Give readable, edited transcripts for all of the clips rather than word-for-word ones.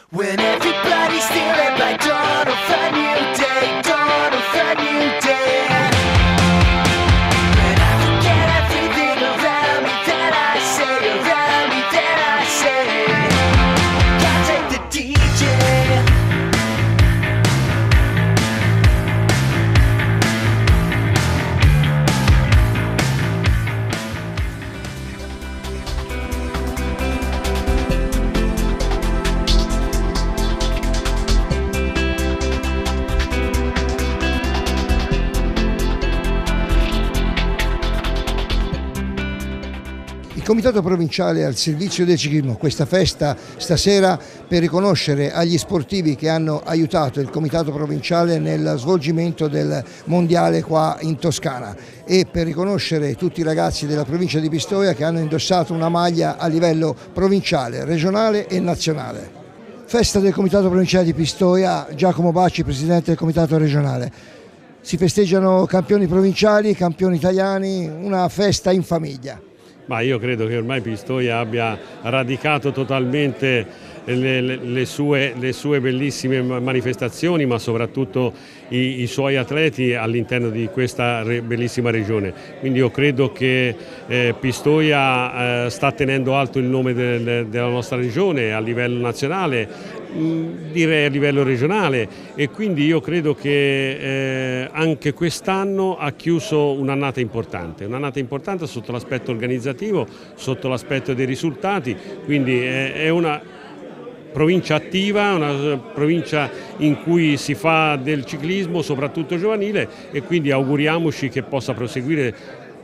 When everybody's stealing by dawn of a new day, dawn of a new day. When I forget everything around me that I say, around me that I say, can't take the DJ. Il Comitato Provinciale al servizio del ciclismo, questa festa stasera per riconoscere agli sportivi che hanno aiutato il Comitato Provinciale nel svolgimento del Mondiale qua in Toscana e per riconoscere tutti i ragazzi della provincia di Pistoia che hanno indossato una maglia a livello provinciale, regionale e nazionale. Festa del Comitato Provinciale di Pistoia, Giacomo Bacci, Presidente del Comitato Regionale. Si festeggiano campioni provinciali, campioni italiani, una festa in famiglia. Ma io credo che ormai Pistoia abbia radicato totalmente le sue bellissime manifestazioni, ma soprattutto i suoi atleti all'interno di questa bellissima regione. Quindi io credo che Pistoia sta tenendo alto il nome della nostra regione a livello nazionale, direi a livello regionale, e quindi io credo che anche quest'anno ha chiuso un'annata importante sotto l'aspetto organizzativo, sotto l'aspetto dei risultati, quindi è una provincia attiva, una provincia in cui si fa del ciclismo soprattutto giovanile, e quindi auguriamoci che possa proseguire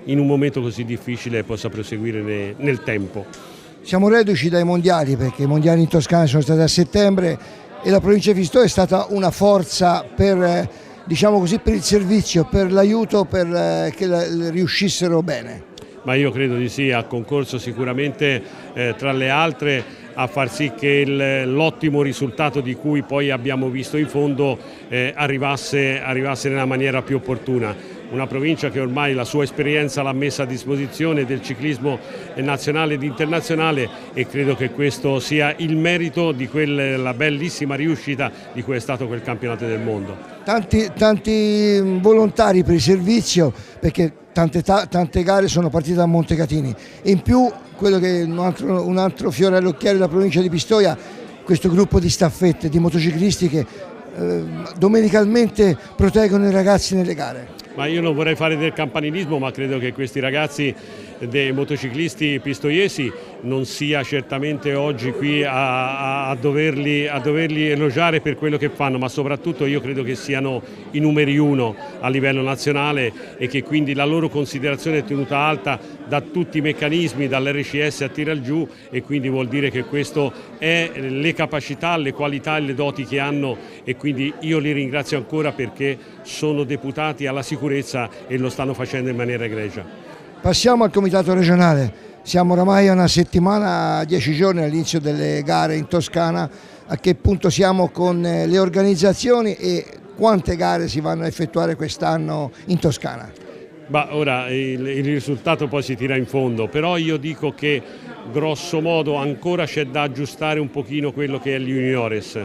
in un momento così difficile, possa proseguire nel tempo. Siamo reduci dai mondiali, perché i mondiali in Toscana sono stati a settembre e la provincia di Pistoia è stata una forza per, diciamo così, per il servizio, per l'aiuto, per che riuscissero bene. Ma io credo di sì, ha concorso sicuramente tra le altre a far sì che l'ottimo risultato di cui poi abbiamo visto in fondo arrivasse nella maniera più opportuna. Una provincia che ormai la sua esperienza l'ha messa a disposizione del ciclismo nazionale ed internazionale, e credo che questo sia il merito di quella bellissima riuscita di cui è stato quel campionato del mondo. Tanti volontari per il servizio, perché tante gare sono partite da Montecatini, e in più quello che è un altro fiore all'occhiello della provincia di Pistoia, questo gruppo di staffette, di motociclisti che domenicalmente proteggono i ragazzi nelle gare. Ma io non vorrei fare del campanilismo, ma credo che questi ragazzi dei motociclisti pistoiesi non sia certamente oggi qui a doverli elogiare per quello che fanno, ma soprattutto io credo che siano i numeri uno a livello nazionale, e che quindi la loro considerazione è tenuta alta da tutti i meccanismi, dall'RCS a tira giù, e quindi vuol dire che questo è le capacità, le qualità e le doti che hanno, e quindi io li ringrazio ancora perché sono deputati alla sicurezza e lo stanno facendo in maniera egregia. Passiamo al Comitato regionale. Siamo oramai a una settimana, a 10 giorni all'inizio delle gare in Toscana. A che punto siamo con le organizzazioni e quante gare si vanno a effettuare quest'anno in Toscana? Ora il risultato poi si tira in fondo, però io dico che grosso modo ancora c'è da aggiustare un pochino quello che è il juniores,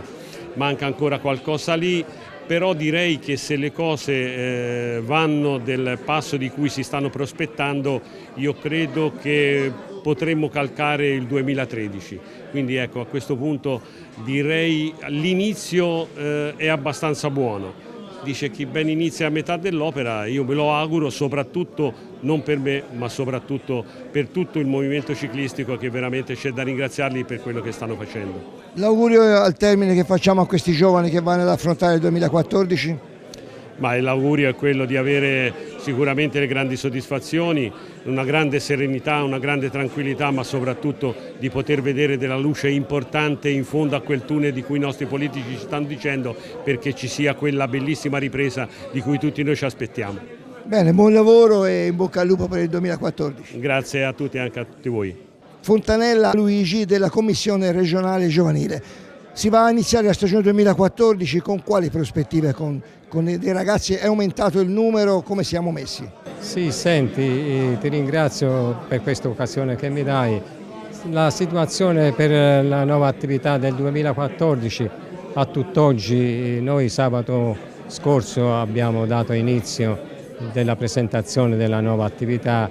manca ancora qualcosa lì. Però direi che se le cose vanno del passo di cui si stanno prospettando, io credo che potremmo calcare il 2013. Quindi ecco, a questo punto direi l'inizio è abbastanza buono. Dice chi ben inizia a metà dell'opera, io me lo auguro, soprattutto non per me, ma soprattutto per tutto il movimento ciclistico, che veramente c'è da ringraziarli per quello che stanno facendo. L'augurio al termine che facciamo a questi giovani che vanno ad affrontare il 2014? Ma l'augurio è quello di avere sicuramente le grandi soddisfazioni, una grande serenità, una grande tranquillità, ma soprattutto di poter vedere della luce importante in fondo a quel tunnel di cui i nostri politici ci stanno dicendo, perché ci sia quella bellissima ripresa di cui tutti noi ci aspettiamo. Bene, buon lavoro e in bocca al lupo per il 2014. Grazie a tutti e anche a tutti voi. Fontanella Luigi della Commissione regionale giovanile. Si va a iniziare la stagione 2014 con quali prospettive? Con dei ragazzi è aumentato il numero, come siamo messi? Sì, senti, ti ringrazio per questa occasione che mi dai. La situazione per la nuova attività del 2014 a tutt'oggi, noi sabato scorso abbiamo dato inizio della presentazione della nuova attività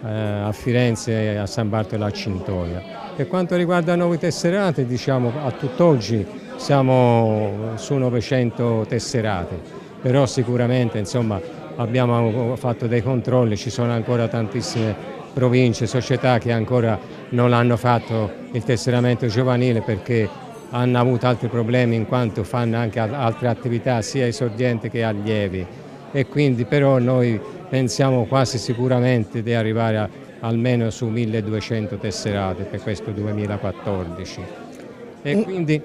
a Firenze e a San Bartolo a Cintoia. Per quanto riguarda i nuovi tesserati, diciamo a tutt'oggi siamo su 900 tesserati, però sicuramente insomma, abbiamo fatto dei controlli, ci sono ancora tantissime province, società che ancora non hanno fatto il tesseramento giovanile perché hanno avuto altri problemi in quanto fanno anche altre attività sia esordienti che allievi, e quindi però noi pensiamo quasi sicuramente di arrivare almeno su 1200 tesserati per questo 2014 e quindi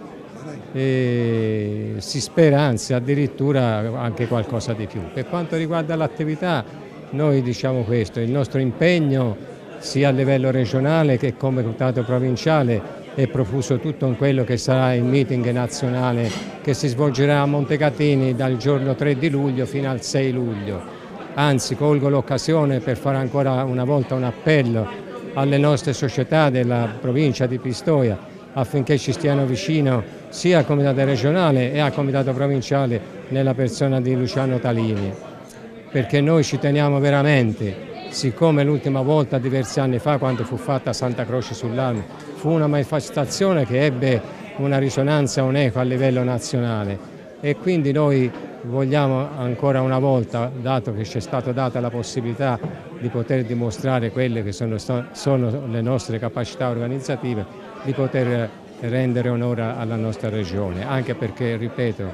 si spera anzi addirittura anche qualcosa di più. Per quanto riguarda l'attività, noi diciamo questo: il nostro impegno sia a livello regionale che come comitato provinciale è profuso tutto in quello che sarà il meeting nazionale che si svolgerà a Montecatini dal giorno 3 di luglio fino al 6 luglio. Anzi, colgo l'occasione per fare ancora una volta un appello alle nostre società della provincia di Pistoia affinché ci stiano vicino sia al comitato regionale e al comitato provinciale nella persona di Luciano Talini, perché noi ci teniamo veramente. Siccome l'ultima volta, diversi anni fa, quando fu fatta a Santa Croce sull'Arno, fu una manifestazione che ebbe una risonanza, un'eco a livello nazionale, e quindi noi vogliamo ancora una volta, dato che ci è stata data la possibilità di poter dimostrare quelle che sono le nostre capacità organizzative, di poter rendere onore alla nostra regione, anche perché, ripeto,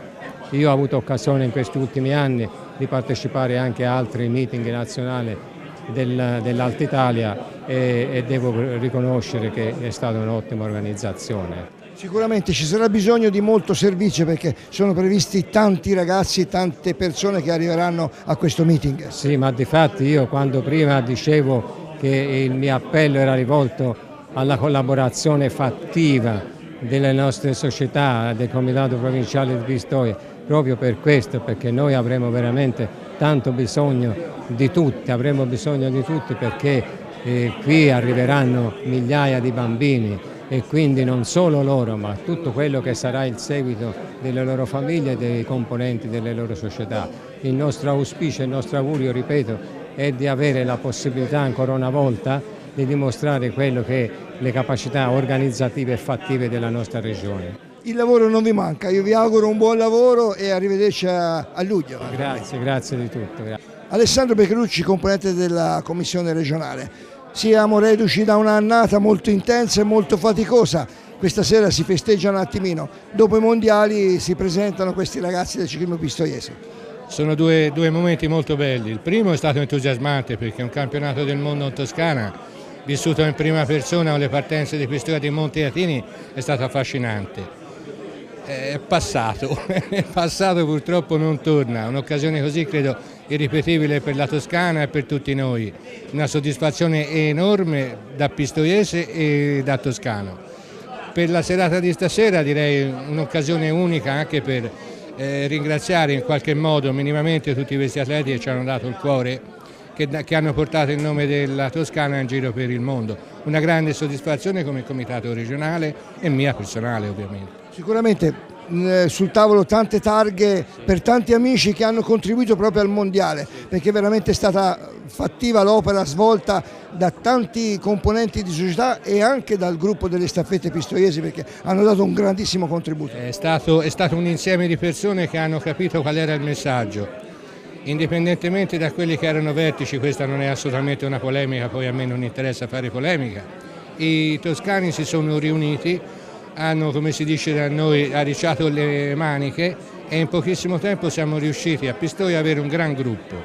io ho avuto occasione in questi ultimi anni di partecipare anche a altri meeting nazionali dell'Alta Italia e devo riconoscere che è stata un'ottima organizzazione. Sicuramente ci sarà bisogno di molto servizio perché sono previsti tanti ragazzi e tante persone che arriveranno a questo meeting. Sì, ma difatti io quando prima dicevo che il mio appello era rivolto alla collaborazione fattiva delle nostre società, del Comitato Provinciale di Pistoia, proprio per questo, perché noi avremo veramente tanto bisogno di tutti, perché qui arriveranno migliaia di bambini e quindi non solo loro, ma tutto quello che sarà il seguito delle loro famiglie e dei componenti delle loro società. Il nostro auspicio, il nostro augurio, ripeto, è di avere la possibilità ancora una volta di dimostrare quello che le capacità organizzative e fattive della nostra regione. Il lavoro non vi manca, io vi auguro un buon lavoro e arrivederci a luglio. Grazie di tutto. Grazie. Alessandro Beccarucci, componente della Commissione regionale. Siamo reduci da un'annata molto intensa e molto faticosa. Questa sera si festeggia un attimino. Dopo i mondiali si presentano questi ragazzi del ciclismo pistoiese. Sono due momenti molto belli. Il primo è stato entusiasmante perché un campionato del mondo in Toscana, vissuto in prima persona con le partenze di Pistoia di Montecatini, è stato affascinante. È passato purtroppo non torna, un'occasione così credo irripetibile per la Toscana e per tutti noi, una soddisfazione enorme da pistoiese e da toscano. Per la serata di stasera direi un'occasione unica anche per ringraziare in qualche modo minimamente tutti questi atleti che ci hanno dato il cuore, che hanno portato il nome della Toscana in giro per il mondo. Una grande soddisfazione come comitato regionale e mia personale ovviamente. Sicuramente sul tavolo tante targhe per tanti amici che hanno contribuito proprio al mondiale, perché veramente è stata fattiva l'opera svolta da tanti componenti di società e anche dal gruppo delle staffette pistoiesi, perché hanno dato un grandissimo contributo. È stato un insieme di persone che hanno capito qual era il messaggio, indipendentemente da quelli che erano vertici. Questa non è assolutamente una polemica, poi a me non interessa fare polemica. I toscani si sono riuniti, hanno, come si dice da noi, arricciato le maniche e in pochissimo tempo siamo riusciti a Pistoia ad avere un gran gruppo.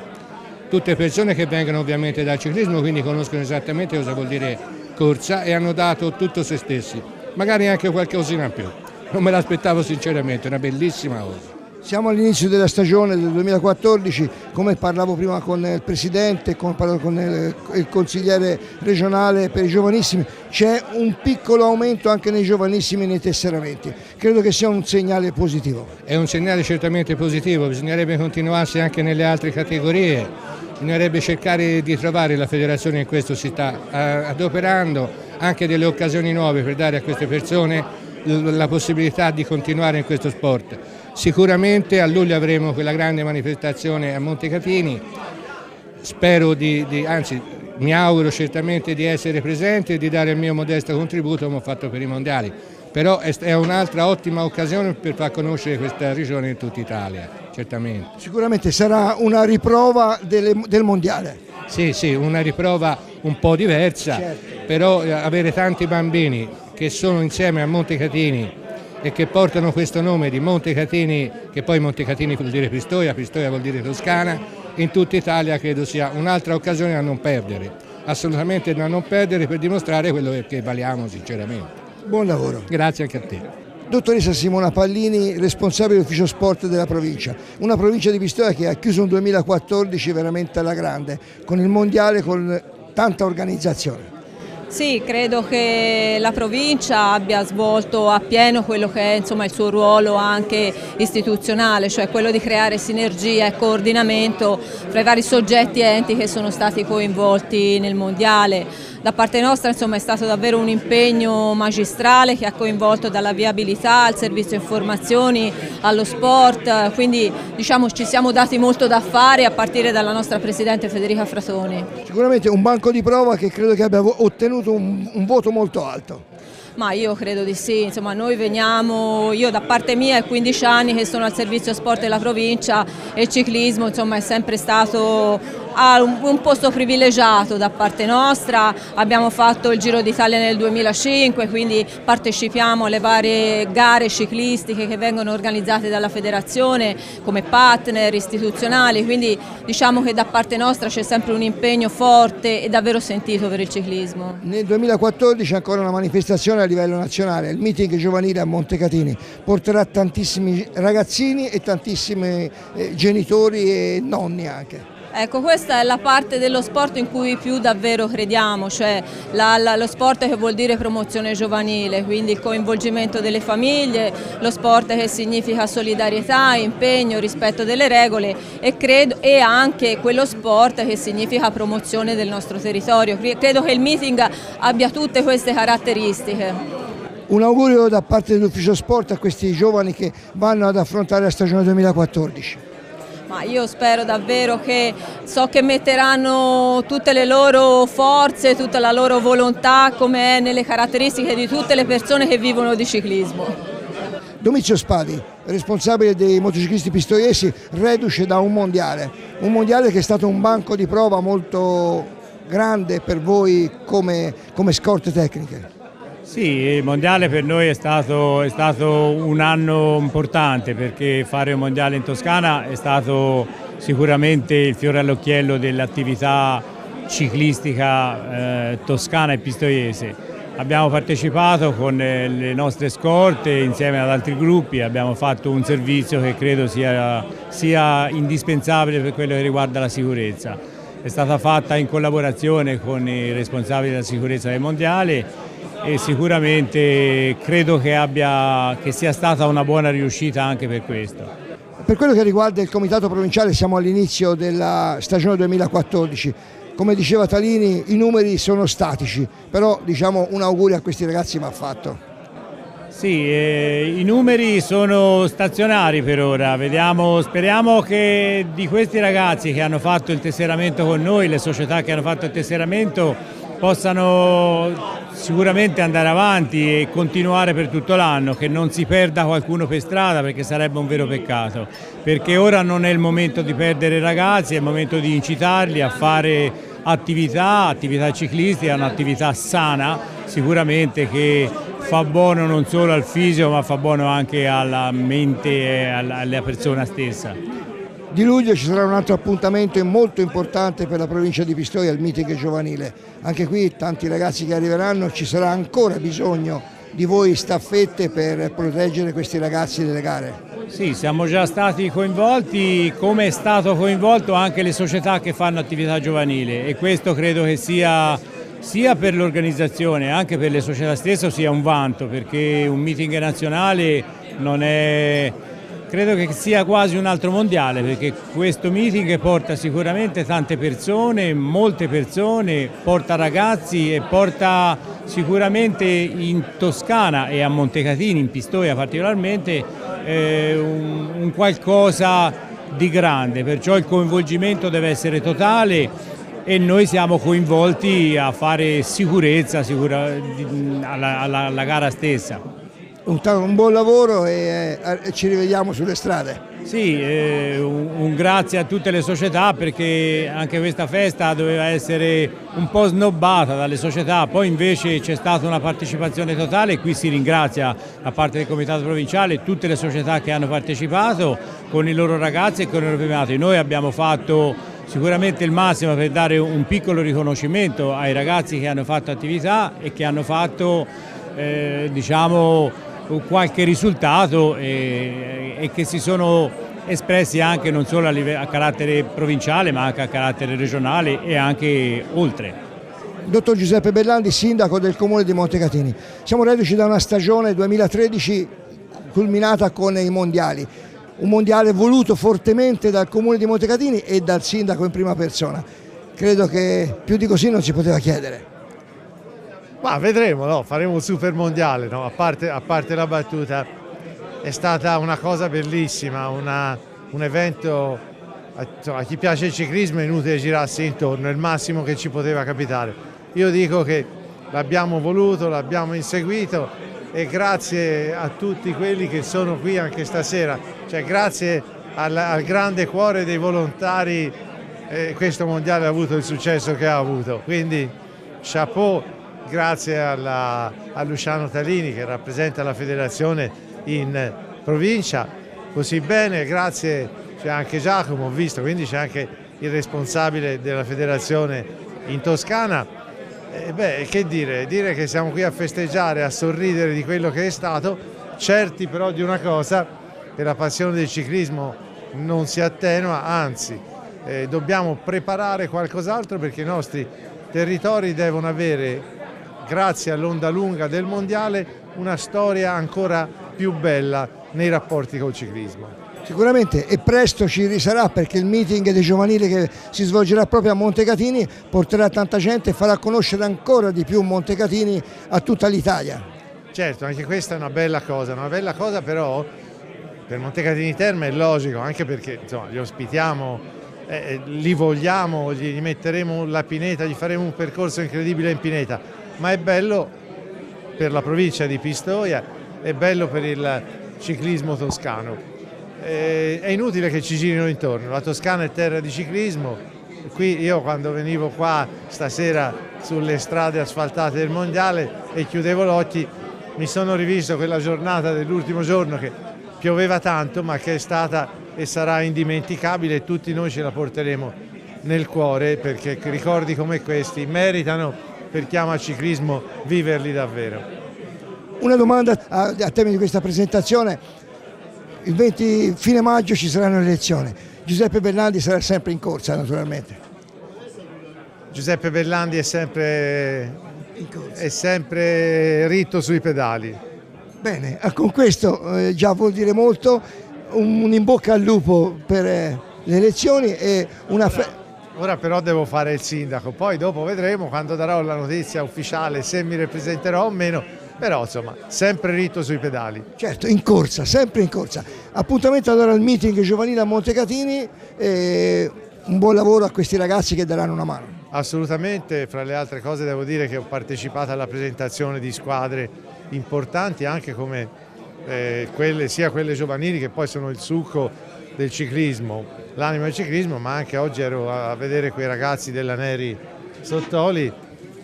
Tutte persone che vengono ovviamente dal ciclismo, quindi conoscono esattamente cosa vuol dire corsa e hanno dato tutto se stessi, magari anche qualcosina in più. Non me l'aspettavo sinceramente, una bellissima cosa. Siamo all'inizio della stagione del 2014, come parlavo prima con il Presidente, come parlavo con il consigliere regionale per i giovanissimi, c'è un piccolo aumento anche nei giovanissimi nei tesseramenti. Credo che sia un segnale positivo. È un segnale certamente positivo, bisognerebbe continuarsi anche nelle altre categorie, bisognerebbe cercare di trovare, la federazione in questo si sta adoperando, anche delle occasioni nuove per dare a queste persone la possibilità di continuare in questo sport. Sicuramente a luglio avremo quella grande manifestazione a Montecatini, spero anzi mi auguro certamente di essere presente e di dare il mio modesto contributo come ho fatto per i mondiali, però è un'altra ottima occasione per far conoscere questa regione in tutta Italia, certamente. Sicuramente sarà una riprova del mondiale. Sì, una riprova un po' diversa, certo. Però avere tanti bambini che sono insieme a Montecatini e che portano questo nome di Montecatini, che poi Montecatini vuol dire Pistoia, Pistoia vuol dire Toscana, in tutta Italia credo sia un'altra occasione da non perdere, assolutamente da non perdere, per dimostrare quello che valiamo sinceramente. Buon lavoro. Grazie anche a te. Dottoressa Simona Pallini, responsabile dell'ufficio sport della provincia, una provincia di Pistoia che ha chiuso un 2014 veramente alla grande, con il mondiale, con tanta organizzazione. Sì, credo che la provincia abbia svolto appieno quello che è insomma, il suo ruolo anche istituzionale, cioè quello di creare sinergia e coordinamento fra i vari soggetti e enti che sono stati coinvolti nel mondiale. Da parte nostra insomma, è stato davvero un impegno magistrale che ha coinvolto dalla viabilità al servizio informazioni, allo sport, quindi diciamo, ci siamo dati molto da fare a partire dalla nostra Presidente Federica Fratoni. Sicuramente un banco di prova che credo che abbia ottenuto un voto molto alto. Ma io credo di sì, insomma noi veniamo, io da parte mia è 15 anni che sono al servizio sport della provincia e il ciclismo insomma è sempre stato un posto privilegiato da parte nostra, abbiamo fatto il Giro d'Italia nel 2005, quindi partecipiamo alle varie gare ciclistiche che vengono organizzate dalla federazione come partner istituzionali, quindi diciamo che da parte nostra c'è sempre un impegno forte e davvero sentito per il ciclismo. Nel 2014 ancora una manifestazione a livello nazionale, il meeting giovanile a Montecatini, porterà tantissimi ragazzini e tantissimi genitori e nonni anche. Ecco, questa è la parte dello sport in cui più davvero crediamo, cioè lo sport che vuol dire promozione giovanile, quindi il coinvolgimento delle famiglie, lo sport che significa solidarietà, impegno, rispetto delle regole e anche quello sport che significa promozione del nostro territorio. Credo che il meeting abbia tutte queste caratteristiche. Un augurio da parte dell'ufficio sport a questi giovani che vanno ad affrontare la stagione 2014. Ma io spero davvero so che metteranno tutte le loro forze, tutta la loro volontà come è nelle caratteristiche di tutte le persone che vivono di ciclismo. Domizio Spadi, responsabile dei motociclisti pistoiesi, reduce da un mondiale che è stato un banco di prova molto grande per voi come scorte tecniche. Sì, il mondiale per noi è stato un anno importante, perché fare un mondiale in Toscana è stato sicuramente il fiore all'occhiello dell'attività ciclistica toscana e pistoiese. Abbiamo partecipato con le nostre scorte insieme ad altri gruppi, abbiamo fatto un servizio che credo sia indispensabile per quello che riguarda la sicurezza. È stata fatta in collaborazione con i responsabili della sicurezza del mondiale e sicuramente credo che sia stata una buona riuscita anche per questo. Per quello che riguarda il comitato provinciale siamo all'inizio della stagione 2014, come diceva Talini i numeri sono statici, però diciamo un augurio a questi ragazzi va fatto. Sì, i numeri sono stazionari per ora, speriamo che di questi ragazzi che hanno fatto il tesseramento con noi, le società che hanno fatto il tesseramento, possano sicuramente andare avanti e continuare per tutto l'anno, che non si perda qualcuno per strada, perché sarebbe un vero peccato, perché ora non è il momento di perdere ragazzi, è il momento di incitarli a fare attività ciclistica, un'attività sana sicuramente che fa buono non solo al fisico ma fa buono anche alla mente e alla persona stessa. Di luglio ci sarà un altro appuntamento molto importante per la provincia di Pistoia, il meeting giovanile. Anche qui tanti ragazzi che arriveranno, ci sarà ancora bisogno di voi staffette per proteggere questi ragazzi delle gare. Sì, siamo già stati coinvolti, come è stato coinvolto anche le società che fanno attività giovanile, e questo credo che sia per l'organizzazione, anche per le società stesse, sia un vanto, perché un meeting nazionale non è... Credo che sia quasi un altro mondiale, perché questo meeting porta sicuramente tante persone, molte persone, porta ragazzi e porta sicuramente in Toscana e a Montecatini, in Pistoia particolarmente, un qualcosa di grande, perciò il coinvolgimento deve essere totale e noi siamo coinvolti a fare sicurezza alla gara stessa. Un buon lavoro e ci rivediamo sulle strade. Sì, un grazie a tutte le società, perché anche questa festa doveva essere un po' snobbata dalle società, poi invece c'è stata una partecipazione totale e qui si ringrazia da parte del Comitato Provinciale tutte le società che hanno partecipato con i loro ragazzi e con i loro premiati. Noi abbiamo fatto sicuramente il massimo per dare un piccolo riconoscimento ai ragazzi che hanno fatto attività e che hanno fatto diciamo qualche risultato e che si sono espressi anche non solo a carattere provinciale ma anche a carattere regionale e anche oltre. Dottor Giuseppe Bellandi, sindaco del comune di Montecatini, siamo reduci da una stagione 2013 culminata con i mondiali, un mondiale voluto fortemente dal comune di Montecatini e dal sindaco in prima persona. Credo che più di così non si poteva chiedere. Ma vedremo, no? Faremo un super mondiale, no? A parte la battuta, è stata una cosa bellissima, un evento, a chi piace il ciclismo è inutile girarsi intorno, è il massimo che ci poteva capitare. Io dico che l'abbiamo voluto, l'abbiamo inseguito e grazie a tutti quelli che sono qui anche stasera, cioè grazie al grande cuore dei volontari questo mondiale ha avuto il successo che ha avuto, quindi chapeau. Grazie a Luciano Talini che rappresenta la federazione in provincia così bene, grazie, c'è anche Giacomo, ho visto, quindi c'è anche il responsabile della federazione in Toscana. Che dire? Dire che siamo qui a festeggiare, a sorridere di quello che è stato, certi però di una cosa, che la passione del ciclismo non si attenua, anzi dobbiamo preparare qualcos'altro perché i nostri territori devono avere, grazie all'onda lunga del mondiale, una storia ancora più bella nei rapporti col ciclismo. Sicuramente, e presto ci risarà, perché il meeting dei giovanili che si svolgerà proprio a Montecatini porterà tanta gente e farà conoscere ancora di più Montecatini a tutta l'Italia. Certo, anche questa è una bella cosa però per Montecatini Terme è logico, anche perché insomma, li ospitiamo, li vogliamo, gli metteremo la pineta, gli faremo un percorso incredibile in pineta. Ma è bello per la provincia di Pistoia, è bello per il ciclismo toscano. È inutile che ci girino intorno, la Toscana è terra di ciclismo. Qui io quando venivo qua stasera sulle strade asfaltate del mondiale e chiudevo gli occhi, mi sono rivisto quella giornata dell'ultimo giorno che pioveva tanto ma che è stata e sarà indimenticabile e tutti noi ce la porteremo nel cuore, perché ricordi come questi meritano, per chi ama il ciclismo, viverli davvero. Una domanda a tema di questa presentazione: il 20 fine maggio ci saranno le elezioni, Giuseppe Bellandi sarà sempre in corsa naturalmente. Giuseppe Bellandi è sempre ritto sui pedali. Bene, con questo già vuol dire molto, un in bocca al lupo per le elezioni e una Ora però devo fare il sindaco, poi dopo vedremo quando darò la notizia ufficiale se mi rappresenterò o meno, però insomma sempre ritto sui pedali. Certo, in corsa, sempre in corsa. Appuntamento allora al meeting giovanile a Montecatini e un buon lavoro a questi ragazzi che daranno una mano. Assolutamente, fra le altre cose devo dire che ho partecipato alla presentazione di squadre importanti anche come sia quelle giovanili che poi sono il succo del ciclismo, l'anima del ciclismo, ma anche oggi ero a vedere quei ragazzi della Neri Sottoli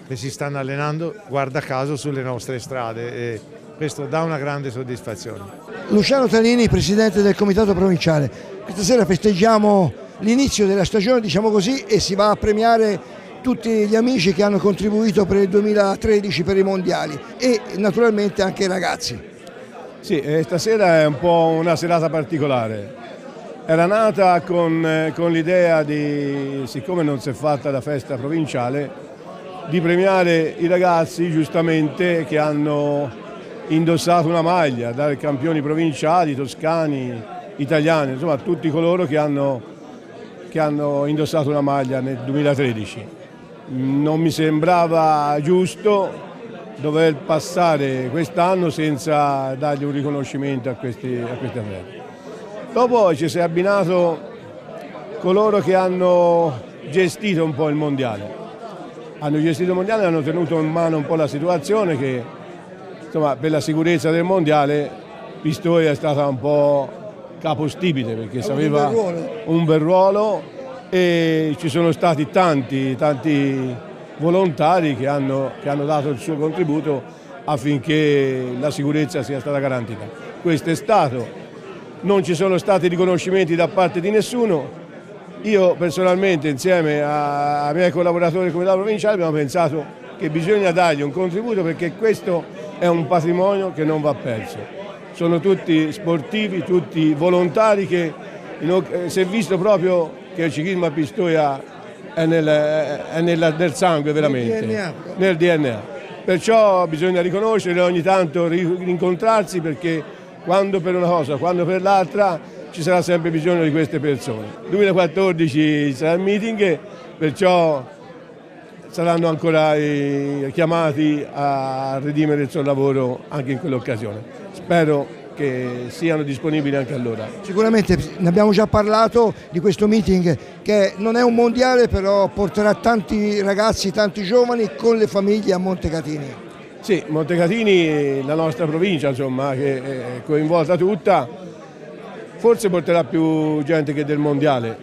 che si stanno allenando, guarda caso, sulle nostre strade e questo dà una grande soddisfazione. Luciano Talini, presidente del comitato provinciale, questa sera festeggiamo l'inizio della stagione, diciamo così, e si va a premiare tutti gli amici che hanno contribuito per il 2013 per i mondiali e naturalmente anche i ragazzi. Sì, stasera è un po' una serata particolare. Era nata con l'idea di, siccome non si è fatta la festa provinciale, di premiare i ragazzi giustamente che hanno indossato una maglia, dai campioni provinciali, toscani, italiani, insomma tutti coloro che hanno indossato una maglia nel 2013. Non mi sembrava giusto dover passare quest'anno senza dargli un riconoscimento a questi atleti. Dopo ci si è abbinato coloro che hanno gestito un po' il mondiale. Hanno gestito il mondiale e hanno tenuto in mano un po' la situazione che, insomma, per la sicurezza del mondiale Pistoia è stata un po' capostipite perché sapeva un bel ruolo e ci sono stati tanti volontari che hanno dato il suo contributo affinché la sicurezza sia stata garantita. Questo è stato. Non ci sono stati riconoscimenti da parte di nessuno. Io personalmente insieme ai miei collaboratori del Comitato Provinciale abbiamo pensato che bisogna dargli un contributo perché questo è un patrimonio che non va perso. Sono tutti sportivi, tutti volontari che si è visto proprio che il ciclismo a Pistoia è nel sangue veramente, nel DNA. Perciò bisogna riconoscere ogni tanto, rincontrarsi perché quando per una cosa, quando per l'altra ci sarà sempre bisogno di queste persone. 2014 sarà il meeting, perciò saranno ancora chiamati a redimere il suo lavoro anche in quell'occasione. Spero che siano disponibili anche allora. Sicuramente ne abbiamo già parlato di questo meeting che non è un mondiale, però porterà tanti ragazzi, tanti giovani con le famiglie a Montecatini. Sì, Montecatini, la nostra provincia insomma, che è coinvolta tutta, forse porterà più gente che del mondiale,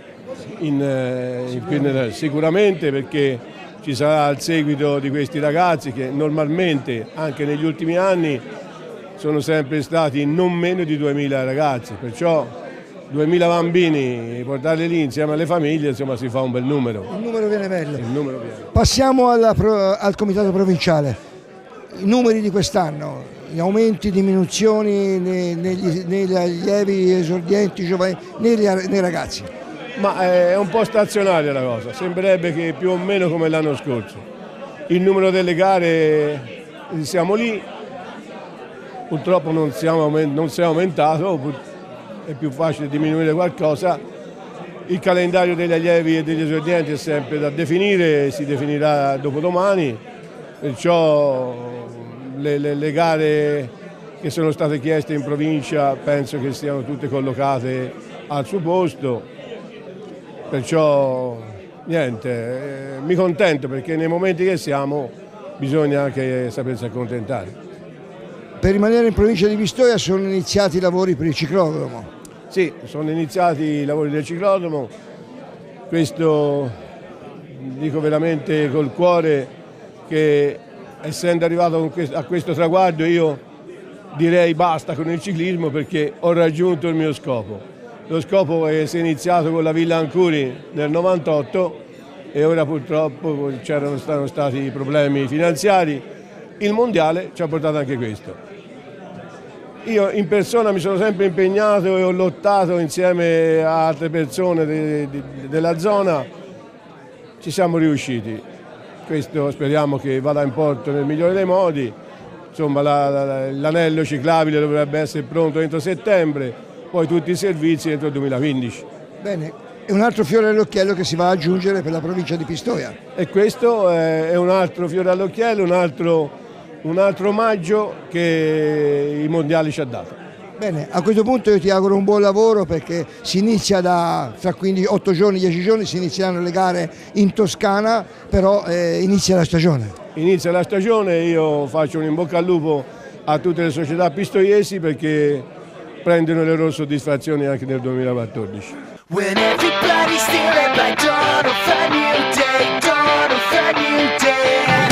sicuramente perché ci sarà il seguito di questi ragazzi che normalmente anche negli ultimi anni sono sempre stati non meno di 2000 ragazzi, perciò 2000 bambini, portarli lì insieme alle famiglie, insomma si fa un bel numero. Il numero viene bello. Passiamo al Comitato Provinciale. I numeri di quest'anno, gli aumenti, diminuzioni negli allievi, esordienti, giovani, nei ragazzi. Ma è un po' stazionaria la cosa, sembrerebbe che più o meno come l'anno scorso. Il numero delle gare, siamo lì, purtroppo non si è aumentato, è più facile diminuire qualcosa. Il calendario degli allievi e degli esordienti è sempre da definire, si definirà dopodomani, perciò le gare che sono state chieste in provincia penso che siano tutte collocate al suo posto, perciò niente, mi contento perché nei momenti che siamo bisogna anche sapersi accontentare. Per rimanere in provincia di Pistoia sono iniziati i lavori per il ciclodromo. Sì, sono iniziati i lavori del ciclodromo, questo dico veramente col cuore che essendo arrivato a questo traguardo io direi basta con il ciclismo perché ho raggiunto il mio scopo. Lo scopo si è iniziato con la Villa Ancuri nel 98 e ora purtroppo c'erano stati problemi finanziari. Il mondiale ci ha portato anche questo. Io in persona mi sono sempre impegnato e ho lottato insieme a altre persone della zona, ci siamo riusciti. Questo speriamo che vada in porto nel migliore dei modi, insomma l'anello ciclabile dovrebbe essere pronto entro settembre, poi tutti i servizi entro il 2015. Bene, è un altro fiore all'occhiello che si va ad aggiungere per la provincia di Pistoia. E questo è un altro fiore all'occhiello, un altro omaggio che i mondiali ci ha dato. Bene, a questo punto io ti auguro un buon lavoro perché si inizia fra 8 giorni, 10 giorni, si inizieranno le gare in Toscana, però inizia la stagione. Inizia la stagione, io faccio un in bocca al lupo a tutte le società pistoiesi perché prendono le loro soddisfazioni anche nel 2014. When everybody's stealing by dawn of a new day, dawn of a new day.